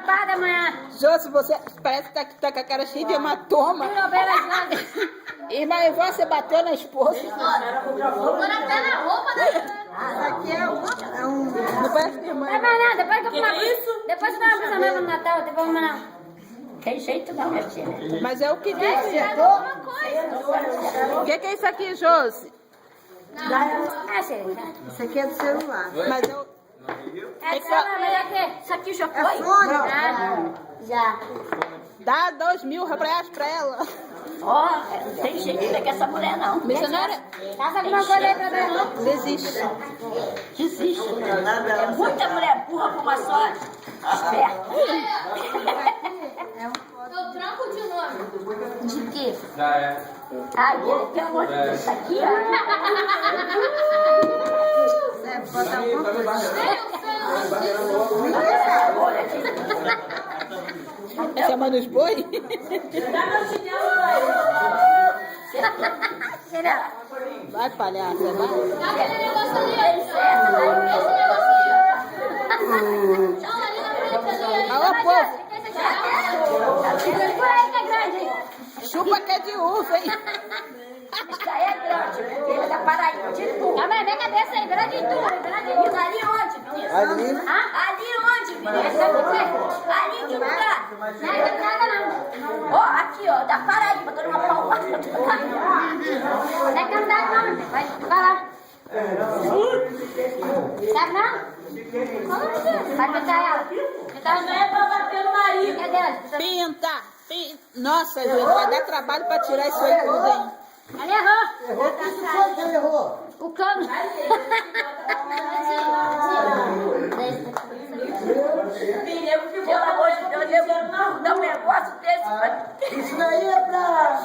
chopada amanhã. Josi, você parece que tá com a cara cheia de hematoma. E mas você bateu na esposa. Agora até na roupa, né? Isso aqui é um... Não parece que irmã. Não é mais nada, depois que eu falo. Depois que eu uma coisa nova no Natal, depois vamos não. Tem jeito não, minha filha. Mas é o que diz. Traz alguma coisa. O que é isso aqui, Josi? Ah, sim. Isso aqui é do celular. Mas eu... É de celular, mas é o quê? Isso aqui já É foi? fone? Já. Dá 2.000 reais pra ela. Ó, não tem jeito de pegar essa mulher não. Missionária, Traz alguma coisa aí pra ver. desiste. Desiste. É muita mulher burra pra uma só. Esperta. Eu tranco de novo. De quê? Já é. Ai, ele tem um isso aqui, ó. Botar um pouco. Olha aqui. Chamando os boi? Será? Vai, palhaça, vai. Aquele negócio ali, ó. Esse negócio ali, ó. Tchau, ali na frente ali. Alô, povo. Por aí que é grande. Chupa que é de uva, hein? Isso aí é grande. Ele é da Paraíba, de tudo. Ah, mas vem cá desse aí, grande em tudo, grande em tudo. Ali onde, menino? Ali? Ali onde, menino? Ali de lugar. Não é nada não. Ó, aqui, ó, da Paraíba, dando uma palmada. Não é candidato não, vai lá. Sabe não? Vai pintar ela. Pintar Não é pra bater no marido. Cadê ela? Pinta. Nossa, gente, vai dar trabalho pra tirar isso aí tudo, hein? Ali errou. Errou? O que foi que ele errou? O cano. Pelo amor de Deus, eu não dá um negócio desse. Isso daí é pra...